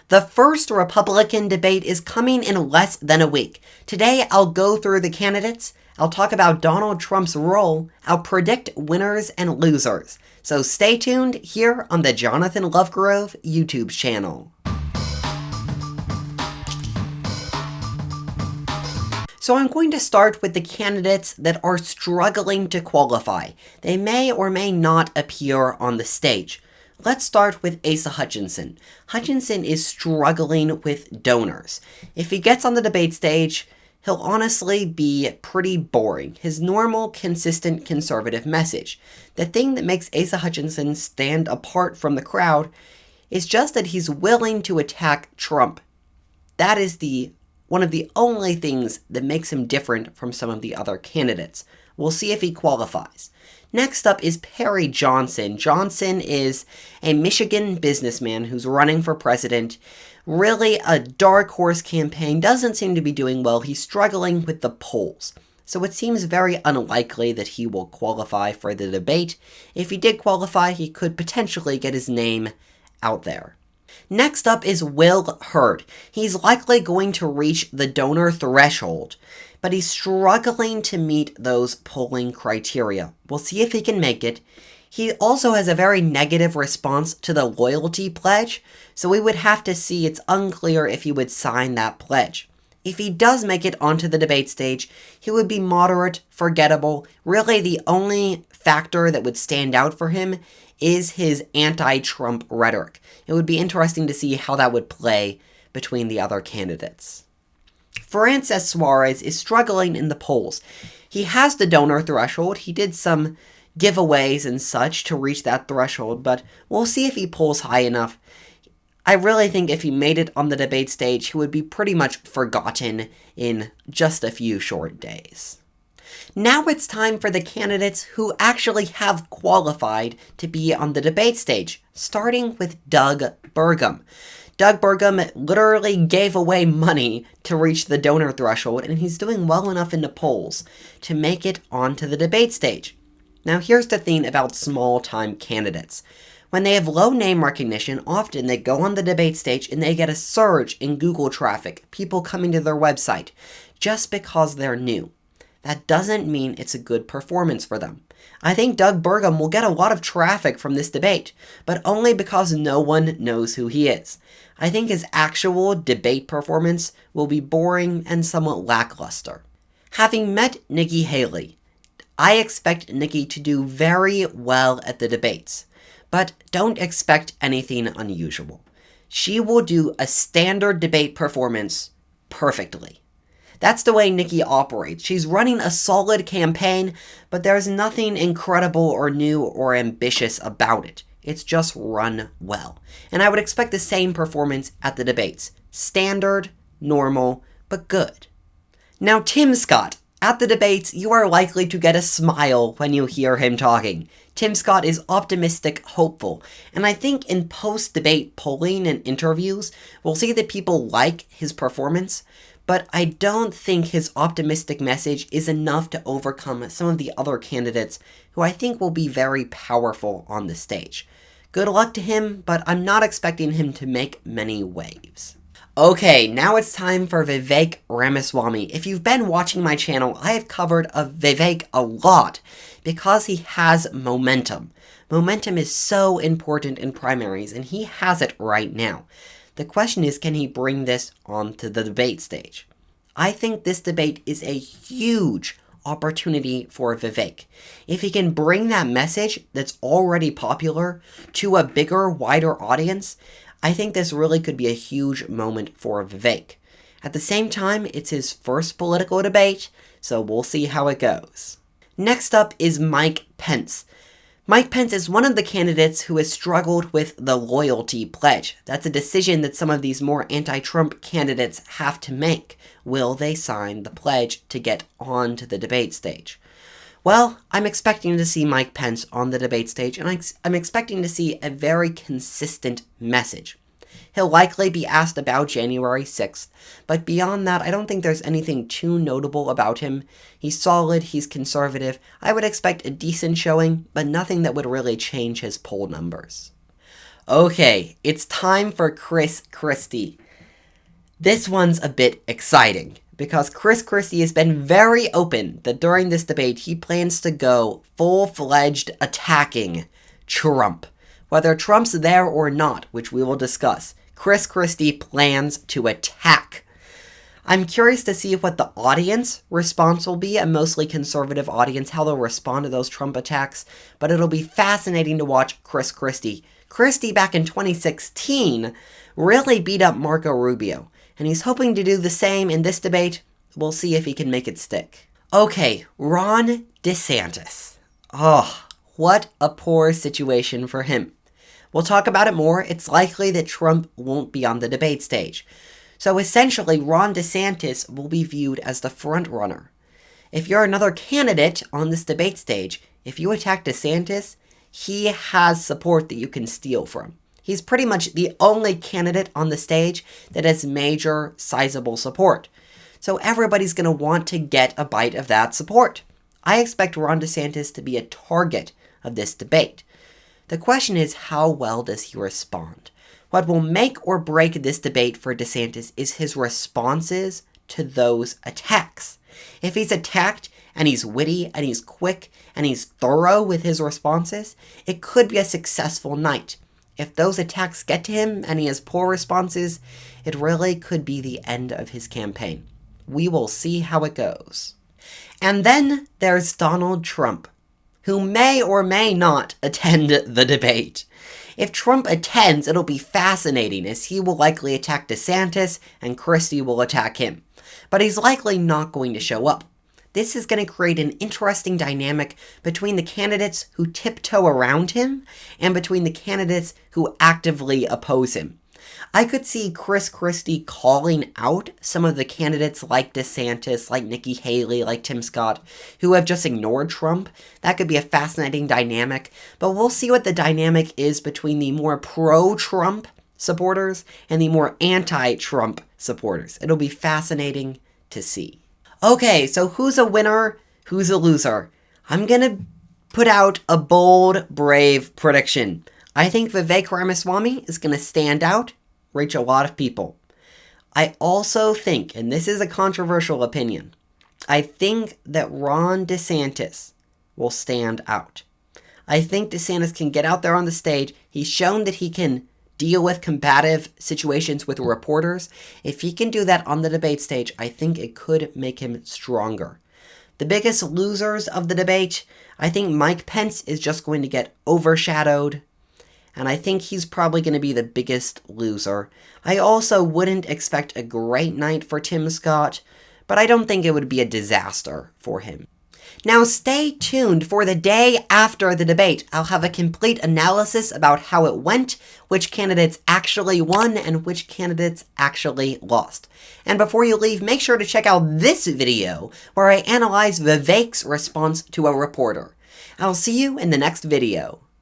The first Republican debate is coming in less than a week. Today, I'll go through the candidates, I'll talk about Donald Trump's role, I'll predict winners and losers. So stay tuned here on the Jonathan Lovegrove YouTube channel. So I'm going to start with the candidates that are struggling to qualify. They may or may not appear on the stage. Let's start with Asa Hutchinson. Hutchinson is struggling with donors. If he gets on the debate stage, he'll honestly be pretty boring. His normal, consistent, conservative message. The thing that makes Asa Hutchinson stand apart from the crowd is just that he's willing to attack Trump. That is one of the only things that makes him different from some of the other candidates. We'll see if he qualifies. Next up is Perry Johnson. Johnson is a Michigan businessman who's running for president. Really a dark horse campaign, doesn't seem to be doing well. He's struggling with the polls. So it seems very unlikely that he will qualify for the debate. If he did qualify, he could potentially get his name out there. Next up is Will Hurd. He's likely going to reach the donor threshold, but he's struggling to meet those polling criteria. We'll see if he can make it. He also has a very negative response to the loyalty pledge, so we would have to see. It's unclear if he would sign that pledge. If he does make it onto the debate stage, he would be moderate, forgettable. Really, the only factor that would stand out for him is his anti-Trump rhetoric. It would be interesting to see how that would play between the other candidates. Francis Suarez is struggling in the polls. He has the donor threshold. He did some giveaways and such to reach that threshold, but we'll see if he polls high enough. I really think if he made it on the debate stage, he would be pretty much forgotten in just a few short days. Now it's time for the candidates who actually have qualified to be on the debate stage, starting with Doug Burgum. Doug Burgum literally gave away money to reach the donor threshold, and he's doing well enough in the polls to make it onto the debate stage. Now here's the thing about small-time candidates. When they have low name recognition, often they go on the debate stage and they get a surge in Google traffic, people coming to their website, just because they're new. That doesn't mean it's a good performance for them. I think Doug Burgum will get a lot of traffic from this debate, but only because no one knows who he is. I think his actual debate performance will be boring and somewhat lackluster. Having met Nikki Haley, I expect Nikki to do very well at the debates, but don't expect anything unusual. She will do a standard debate performance perfectly. That's the way Nikki operates. She's running a solid campaign, but there's nothing incredible or new or ambitious about it. It's just run well. And I would expect the same performance at the debates. Standard, normal, but good. Now, Tim Scott. At the debates, you are likely to get a smile when you hear him talking. Tim Scott is optimistic, hopeful, and I think in post-debate polling and interviews, we'll see that people like his performance, but I don't think his optimistic message is enough to overcome some of the other candidates who I think will be very powerful on the stage. Good luck to him, but I'm not expecting him to make many waves. Okay, now it's time for Vivek Ramaswamy. If you've been watching my channel, I have covered Vivek a lot because he has momentum. Momentum is so important in primaries, and he has it right now. The question is, can he bring this onto the debate stage? I think this debate is a huge opportunity for Vivek. If he can bring that message that's already popular to a bigger, wider audience, I think this really could be a huge moment for Vivek. At the same time, it's his first political debate, so we'll see how it goes. Next up is Mike Pence. Mike Pence is one of the candidates who has struggled with the loyalty pledge. That's a decision that some of these more anti-Trump candidates have to make. Will they sign the pledge to get onto the debate stage? Well, I'm expecting to see Mike Pence on the debate stage, and I'm expecting to see a very consistent message. He'll likely be asked about January 6th, but beyond that, I don't think there's anything too notable about him. He's solid, he's conservative. I would expect a decent showing, but nothing that would really change his poll numbers. Okay, it's time for Christie. This one's a bit exciting, because Christie has been very open that during this debate he plans to go full-fledged attacking Trump. Whether Trump's there or not, which we will discuss, Christie plans to attack. I'm curious to see what the audience response will be, a mostly conservative audience, how they'll respond to those Trump attacks, but it'll be fascinating to watch Christie. Christie, back in 2016, really beat up Marco Rubio, and he's hoping to do the same in this debate. We'll see if he can make it stick. Okay, Ron DeSantis. Oh, what a poor situation for him. We'll talk about it more. It's likely that Trump won't be on the debate stage. So essentially, Ron DeSantis will be viewed as the front runner. If you're another candidate on this debate stage, if you attack DeSantis, he has support that you can steal from. He's pretty much the only candidate on the stage that has major, sizable support. So everybody's going to want to get a bite of that support. I expect Ron DeSantis to be a target of this debate. The question is, how well does he respond? What will make or break this debate for DeSantis is his responses to those attacks. If he's attacked and he's witty and he's quick and he's thorough with his responses, it could be a successful night. If those attacks get to him and he has poor responses, it really could be the end of his campaign. We will see how it goes. And then there's Donald Trump, who may or may not attend the debate. If Trump attends, it'll be fascinating, as he will likely attack DeSantis and Christie will attack him. But he's likely not going to show up. This is going to create an interesting dynamic between the candidates who tiptoe around him and between the candidates who actively oppose him. I could see Christie calling out some of the candidates like DeSantis, like Nikki Haley, like Tim Scott, who have just ignored Trump. That could be a fascinating dynamic, but we'll see what the dynamic is between the more pro-Trump supporters and the more anti-Trump supporters. It'll be fascinating to see. Okay, so who's a winner? Who's a loser? I'm gonna put out a bold, brave prediction. I think Vivek Ramaswamy is gonna stand out, reach a lot of people. I also think, and this is a controversial opinion, I think that Ron DeSantis will stand out. I think DeSantis can get out there on the stage. He's shown that he can deal with combative situations with reporters. If he can do that on the debate stage, I think it could make him stronger. The biggest losers of the debate, I think Mike Pence is just going to get overshadowed, and I think he's probably going to be the biggest loser. I also wouldn't expect a great night for Tim Scott, but I don't think it would be a disaster for him. Now stay tuned for the day after the debate. I'll have a complete analysis about how it went, which candidates actually won, and which candidates actually lost. And before you leave, make sure to check out this video where I analyze Vivek's response to a reporter. I'll see you in the next video.